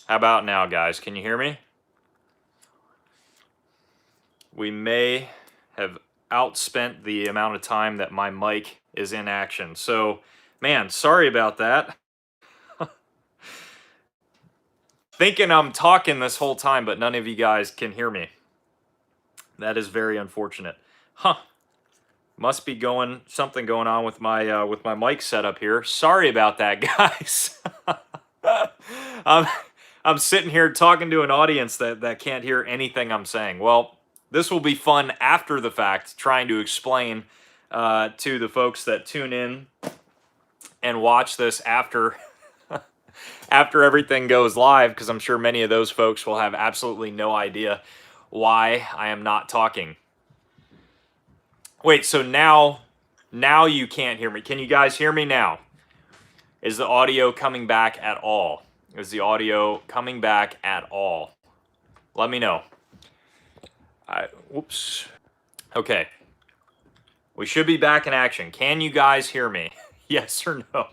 How about now, guys? Can you hear me? We may have outspent the amount of time that my mic is in action. So, man, sorry about that. Thinking I'm talking this whole time, but none of you guys can hear me. That is very unfortunate. Huh. Must be something going on with my mic setup here. Sorry about that, guys. I'm I'm sitting here talking to an audience that can't hear anything I'm saying. Well, this will be fun after the fact, trying to explain to the folks that tune in and watch this after after everything goes live, because I'm sure many of those folks will have absolutely no idea why I am not talking. Wait, so now you can't hear me. Can you guys hear me now? Is the audio coming back at all? Is the audio coming back at all? Let me know. Whoops. Okay. We should be back in action. Can you guys hear me? Yes or no?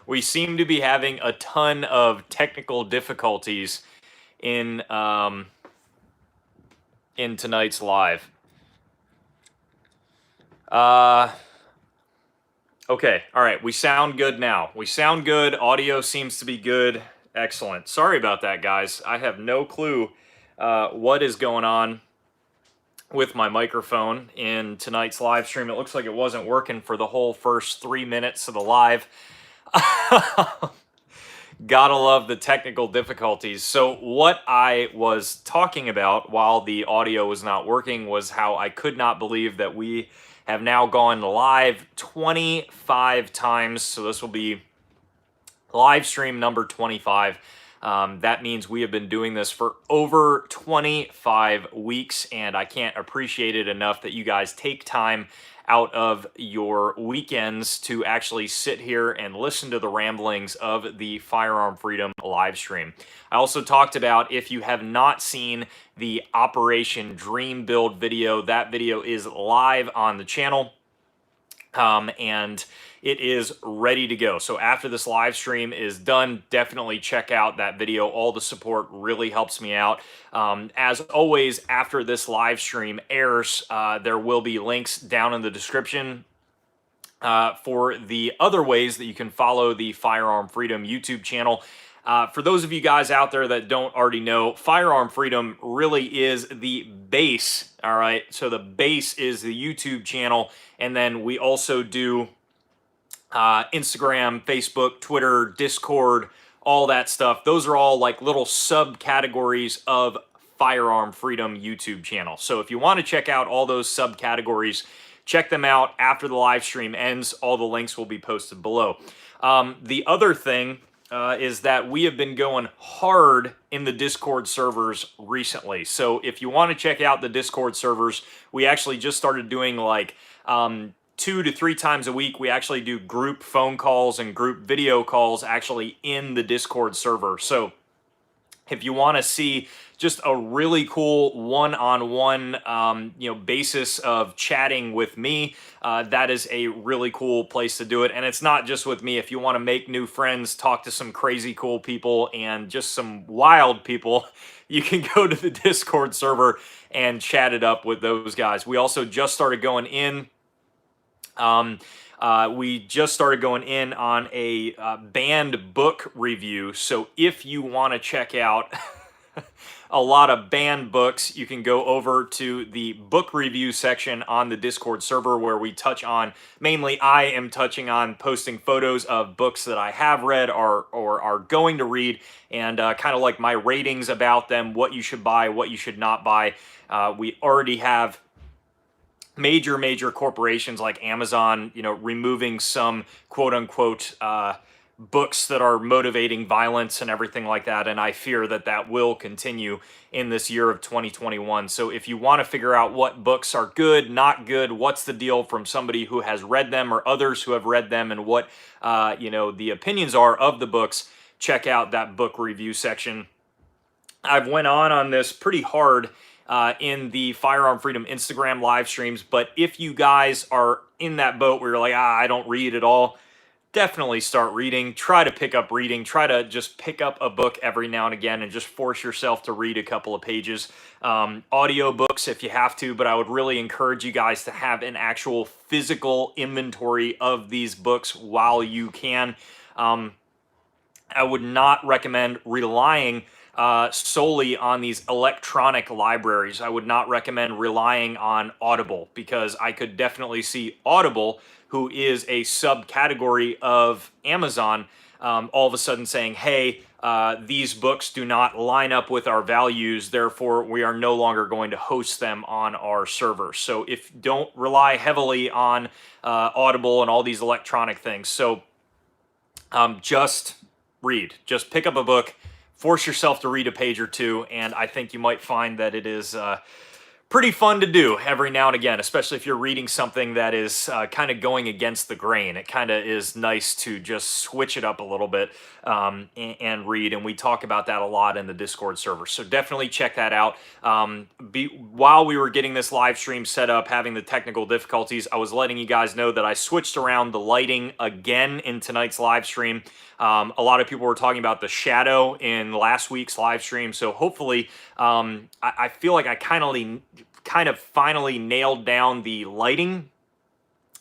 We seem to be having a ton of technical difficulties in tonight's live. Okay, all right, we sound good now. We sound good, audio seems to be good. Excellent. Sorry about that, guys. I have no clue what is going on with my microphone in tonight's live stream. It looks like it wasn't working for the whole first 3 minutes of the live. Gotta love the technical difficulties. So what I was talking about while the audio was not working was how I could not believe that we have now gone live 25 times. So this will be live stream number 25. That means we have been doing this for over 25 weeks, and I can't appreciate it enough that you guys take time out of your weekends to actually sit here and listen to the ramblings of the Firearm Freedom live stream. I also talked about, if you have not seen the Operation Dream Build video, that video is live on the channel. And it is ready to go. So after this live stream is done, definitely check out that video. All the support really helps me out. As always, after this live stream airs, there will be links down in the description for the other ways that you can follow the Firearm Freedom YouTube channel. For those of you guys out there that don't already know, Firearm Freedom really is the base, all right? So the base is the YouTube channel, and then we also do Instagram, Facebook, Twitter, Discord, all that stuff. Those are all like little subcategories of Firearm Freedom YouTube channel. So if you want to check out all those subcategories, check them out after the live stream ends. All the links will be posted below. The other thing is that we have been going hard in the Discord servers recently. So if you want to check out the Discord servers, we actually just started doing like 2 to 3 times a week. We actually do group phone calls and group video calls actually in the Discord server. So if you want to see just a really cool one-on-one basis of chatting with me, that is a really cool place to do it. And it's not just with me. If you want to make new friends, talk to some crazy cool people and just some wild people, you can go to the Discord server and chat it up with those guys. We also just started going in on a banned book review. So if you want to check out a lot of banned books, you can go over to the book review section on the Discord server, where we touch on, mainly I am touching on posting photos of books that I have read or are going to read, and kind of like my ratings about them, what you should buy, what you should not buy. We already have major corporations like Amazon, removing some quote unquote books that are motivating violence and everything like that. And I fear that that will continue in this year of 2021. So if you want to figure out what books are good, not good, what's the deal from somebody who has read them or others who have read them, and what, the opinions are of the books, check out that book review section. I've went on this pretty hard in the Firearm Freedom Instagram live streams, but if you guys are in that boat where you're like, I don't read at all, definitely start reading. Try to pick up reading. Try to just pick up a book every now and again and just force yourself to read a couple of pages. Audio books if you have to, but I would really encourage you guys to have an actual physical inventory of these books while you can. I would not recommend relying solely on these electronic libraries. I would not recommend relying on Audible, because I could definitely see Audible, who is a subcategory of Amazon, all of a sudden saying, hey, these books do not line up with our values, therefore we are no longer going to host them on our server. So if don't rely heavily on Audible and all these electronic things. So just read. Just pick up a book, force yourself to read a page or two, and I think you might find that it is pretty fun to do every now and again, especially if you're reading something that is kind of going against the grain. It kind of is nice to just switch it up a little bit and read, and we talk about that a lot in the Discord server. So definitely check that out. While we were getting this live stream set up, having the technical difficulties, I was letting you guys know that I switched around the lighting again in tonight's live stream. A lot of people were talking about the shadow in last week's live stream, so hopefully I feel like I kind of finally nailed down the lighting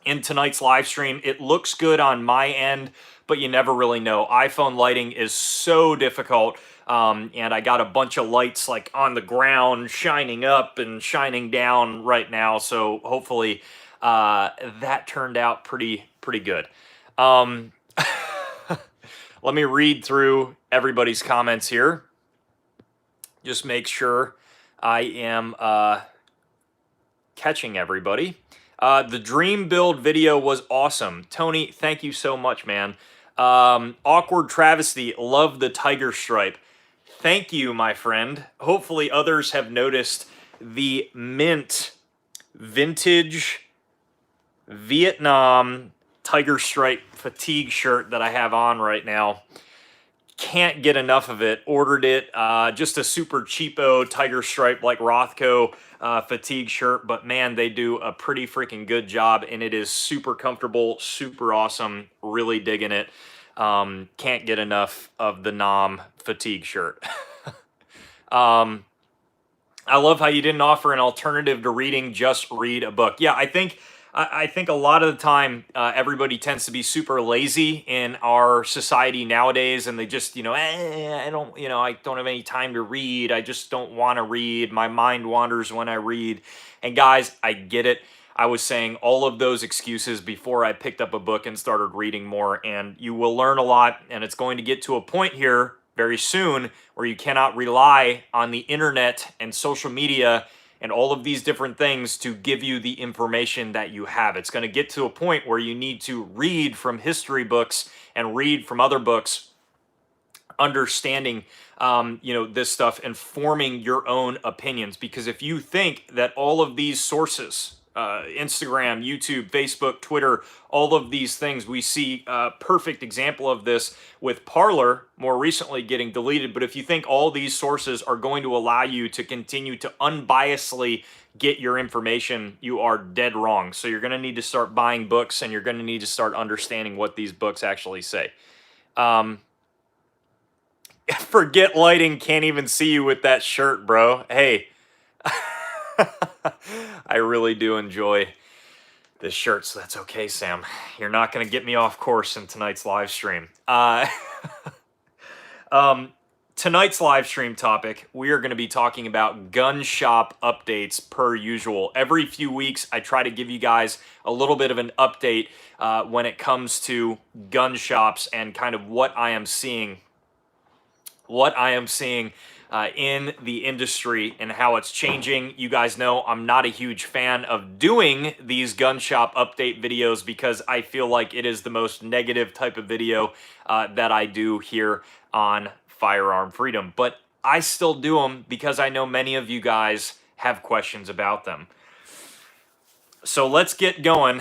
in tonight's live stream. It looks good on my end, but you never really know. iPhone lighting is so difficult, and I got a bunch of lights like on the ground shining up and shining down right now, so hopefully that turned out pretty good. Let me read through everybody's comments here. Just make sure I am catching everybody. The dream build video was awesome. Tony, thank you so much, man. Awkward Travesty, love the tiger stripe. Thank you, my friend. Hopefully others have noticed the mint vintage Vietnam tiger stripe fatigue shirt that I have on right now. Can't get enough of it. Ordered it. Just a super cheapo tiger stripe like Rothko fatigue shirt, but man, they do a pretty freaking good job, and it is super comfortable, super awesome. Really digging it. Can't get enough of the Nam fatigue shirt. I love how you didn't offer an alternative to reading, just read a book. Yeah, I think a lot of the time everybody tends to be super lazy in our society nowadays, and they just, I don't have any time to read. I just don't want to read. My mind wanders when I read. And guys, I get it. I was saying all of those excuses before I picked up a book and started reading more, and you will learn a lot, and it's going to get to a point here very soon where you cannot rely on the internet and social media and all of these different things to give you the information that you have. It's going to get to a point where you need to read from history books and read from other books, understanding this stuff and forming your own opinions. Because if you think that all of these sources, Instagram, YouTube, Facebook, Twitter, all of these things, we see a perfect example of this with Parler more recently getting deleted. But if you think all these sources are going to allow you to continue to unbiasedly get your information, you are dead wrong. So you're going to need to start buying books, and you're going to need to start understanding what these books actually say. Forget lighting, can't even see you with that shirt, bro. Hey, I really do enjoy this shirt, so that's okay, Sam. You're not going to get me off course in tonight's live stream. Tonight's live stream topic, we are going to be talking about gun shop updates per usual. Every few weeks, I try to give you guys a little bit of an update when it comes to gun shops and kind of what I am seeing. In the industry and how it's changing. You guys know I'm not a huge fan of doing these gun shop update videos because I feel like it is the most negative type of video that I do here on Firearm Freedom. But I still do them because I know many of you guys have questions about them. So let's get going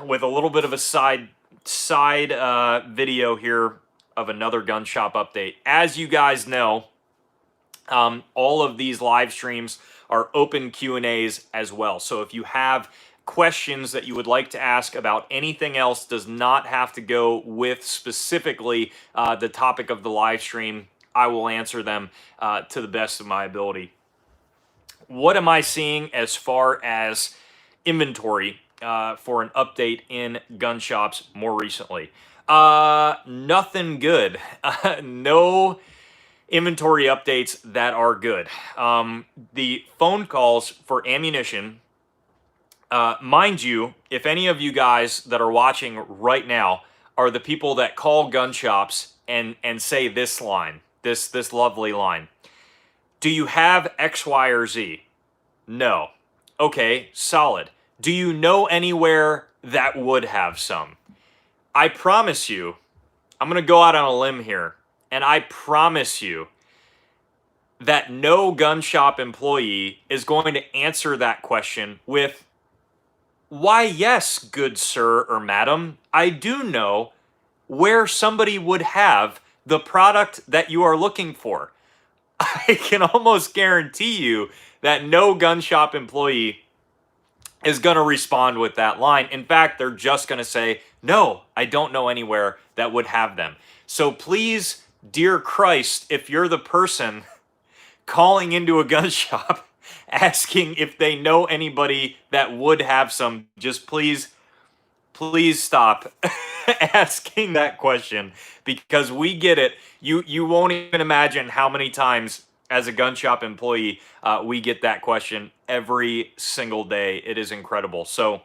with a little bit of a side video here of another gun shop update. As you guys know, all of these live streams are open Q&As as well. So if you have questions that you would like to ask about anything else does not have to go with specifically the topic of the live stream. I will answer them to the best of my ability. What am I seeing as far as inventory for an update in gun shops more recently? Nothing good. No inventory updates that are good. The phone calls for ammunition, mind you, if any of you guys that are watching right now are the people that call gun shops and say this line, this lovely line, do you have X, Y, or Z? No. Okay, solid. Do you know anywhere that would have some? I promise you, I'm going to go out on a limb here, and I promise you that no gun shop employee is going to answer that question with, why, yes, good sir or madam, I do know where somebody would have the product that you are looking for. I can almost guarantee you that no gun shop employee is going to respond with that line. In fact, they're just going to say, no, I don't know anywhere that would have them. So please, dear Christ, if you're the person calling into a gun shop asking if they know anybody that would have some, just please stop asking that question, because we get it. You won't even imagine how many times as a gun shop employee we get that question every single day. It is incredible. So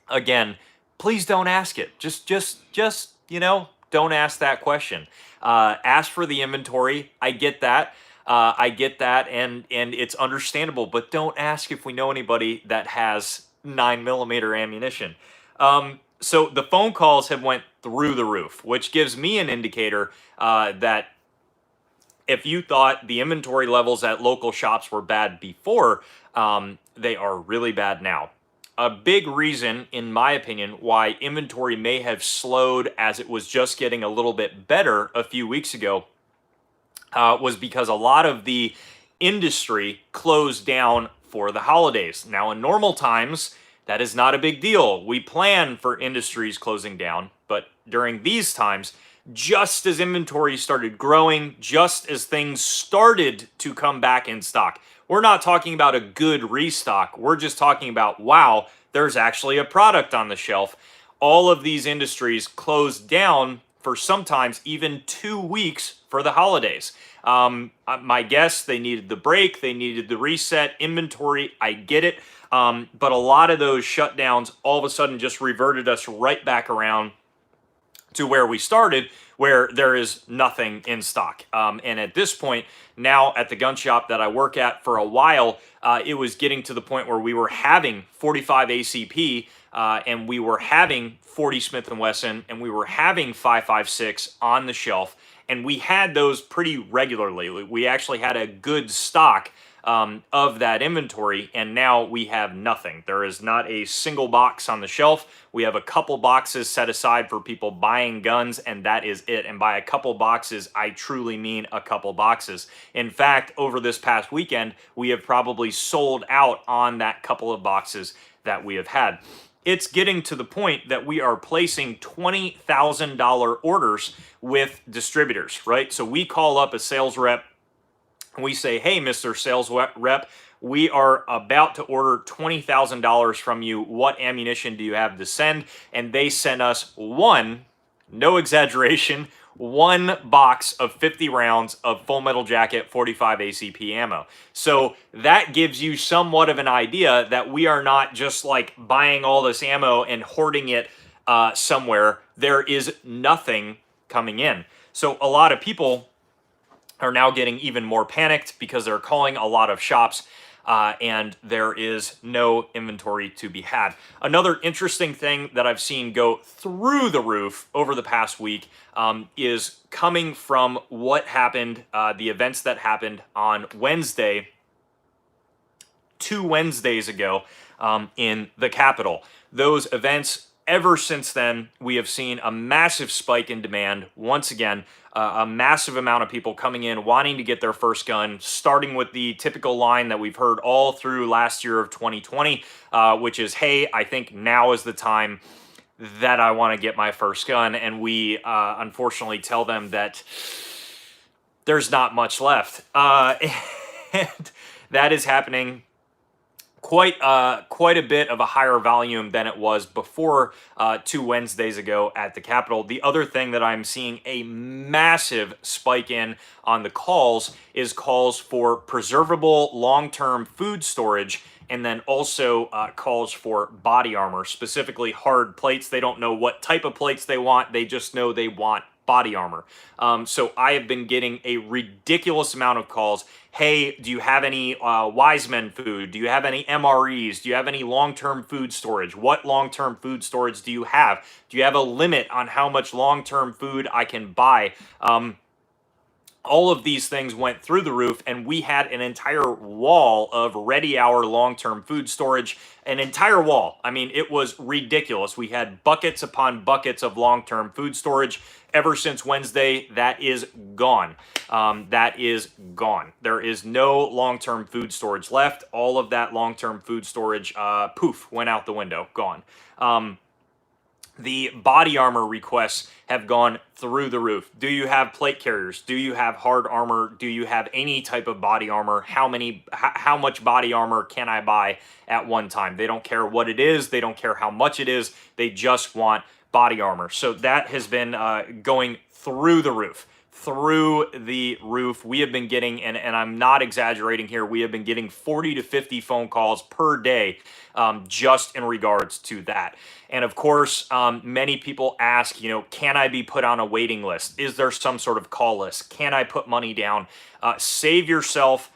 again, please don't ask it. Just don't ask that question. Ask for the inventory. I get that. And it's understandable, but don't ask if we know anybody that has 9mm ammunition. So the phone calls have went through the roof, which gives me an indicator that if you thought the inventory levels at local shops were bad before, they are really bad now. A big reason, in my opinion, why inventory may have slowed as it was just getting a little bit better a few weeks ago was because a lot of the industry closed down for the holidays. Now, in normal times, that is not a big deal. We plan for industries closing down, but during these times, just as inventory started growing, just as things started to come back in stock, we're not talking about a good restock. We're just talking about, wow, there's actually a product on the shelf. All of these industries closed down for sometimes even 2 weeks for the holidays. My guess, they needed the break, they needed the reset, inventory, I get it. But a lot of those shutdowns all of a sudden just reverted us right back around to where we started, where there is nothing in stock. And at this point, now at the gun shop that I work at, for a while, it was getting to the point where we were having 45 ACP, and we were having 40 Smith & Wesson, and we were having 5.56 on the shelf, and we had those pretty regularly. We actually had a good stock of that inventory, and now we have nothing. There is not a single box on the shelf. We have a couple boxes set aside for people buying guns, and that is it. And by a couple boxes, I truly mean a couple boxes. In fact, over this past weekend, we have probably sold out on that couple of boxes that we have had. It's getting to the point that we are placing $20,000 orders with distributors, right? So we call up a sales rep, we say, hey, Mr. Sales Rep, we are about to order $20,000 from you. What ammunition do you have to send? And they sent us one, no exaggeration, one box of 50 rounds of Full Metal Jacket 45 ACP ammo. So that gives you somewhat of an idea that we are not just like buying all this ammo and hoarding it somewhere. There is nothing coming in. So a lot of people are now getting even more panicked because they're calling a lot of shops and there is no inventory to be had. Another interesting thing that I've seen go through the roof over the past week is coming from what happened, the events that happened on Wednesday, 2 Wednesdays ago in the Capitol. Those events ever since then, we have seen a massive spike in demand. Once again, a massive amount of people coming in wanting to get their first gun, starting with the typical line that we've heard all through last year of 2020, which is, hey, I think now is the time that I want to get my first gun. And we unfortunately tell them that there's not much left. And that is happening quite a bit of a higher volume than it was before 2 Wednesdays ago at the Capitol. The other thing that I'm seeing a massive spike in on the calls is calls for preservable long-term food storage, and then also calls for body armor, specifically hard plates. They don't know what type of plates they want. They just know they want body armor. So I have been getting a ridiculous amount of calls. Hey, do you have any Wiseman food? Do you have any MREs? Do you have any long-term food storage? What long-term food storage do you have? Do you have a limit on how much long-term food I can buy? All of these things went through the roof, and we had an entire wall of ready hour long-term food storage, an entire wall. I mean, it was ridiculous. We had buckets upon buckets of long-term food storage. Ever since Wednesday, that is gone. That is gone. There is no long-term food storage left. All of that long-term food storage, poof, went out the window, gone. The body armor requests have gone through the roof. Do you have plate carriers? Do you have hard armor? Do you have any type of body armor? How much body armor can I buy at one time? They don't care what it is. They don't care how much it is. They just want body armor. So that has been going through the roof. Through the roof. We have been getting, and I'm not exaggerating here, we have been getting 40 to 50 phone calls per day just in regards to that. And of course, many people ask, can I be put on a waiting list? Is there some sort of call list? Can I put money down? Save yourself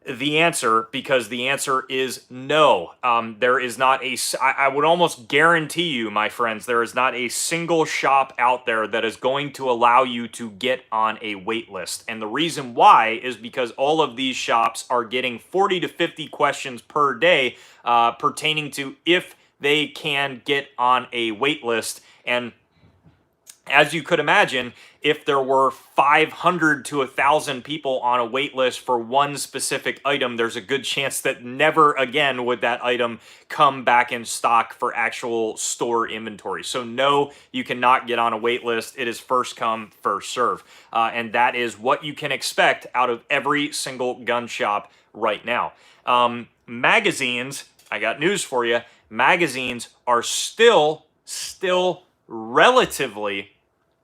the answer, because the answer is no. There is not I would almost guarantee you, my friends, there is not a single shop out there that is going to allow you to get on a wait list. And the reason why is because all of these shops are getting 40 to 50 questions per day pertaining to if they can get on a wait list. And as you could imagine, if there were 500 to 1,000 people on a wait list for one specific item, there's a good chance that never again would that item come back in stock for actual store inventory. So no, you cannot get on a wait list. It is first come, first serve. And that is what you can expect out of every single gun shop right now. Magazines, I got news for you. Magazines are still relatively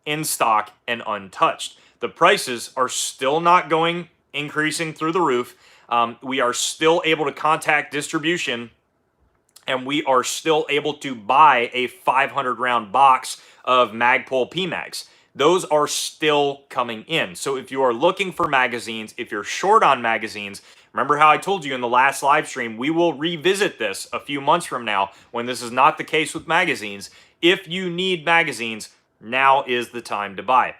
in stock and untouched. The prices are still not increasing through the roof. We are still able to contact distribution, and we are still able to buy a 500 round box of Magpul PMags. Those are still coming in. So if you are looking for magazines, if you're short on magazines, remember how I told you in the last live stream, we will revisit this a few months from now when this is not the case with magazines. If you need magazines, now is the time to buy.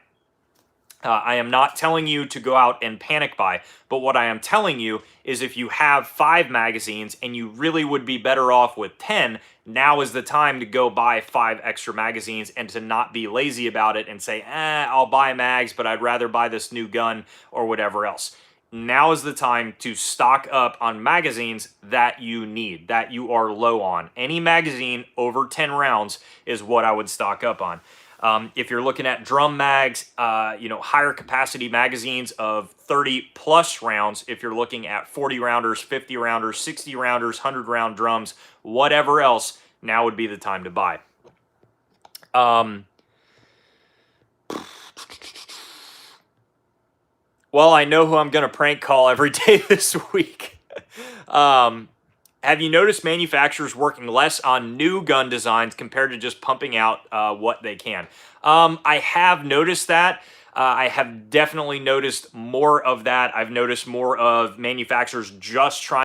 I am not telling you to go out and panic buy, but what I am telling you is if you have 5 magazines and you really would be better off with 10, now is the time to go buy 5 extra magazines and to not be lazy about it and say, I'll buy mags, but I'd rather buy this new gun or whatever else. Now is the time to stock up on magazines that you need, that you are low on. Any magazine over 10 rounds is what I would stock up on. If you're looking at drum mags, higher capacity magazines of 30 plus rounds, if you're looking at 40 rounders, 50 rounders, 60 rounders, 100 round drums, whatever else, now would be the time to buy. Well, I know who I'm going to prank call every day this week. Have you noticed manufacturers working less on new gun designs compared to just pumping out what they can? I have noticed that. I have definitely noticed more of that. I've noticed more of manufacturers just trying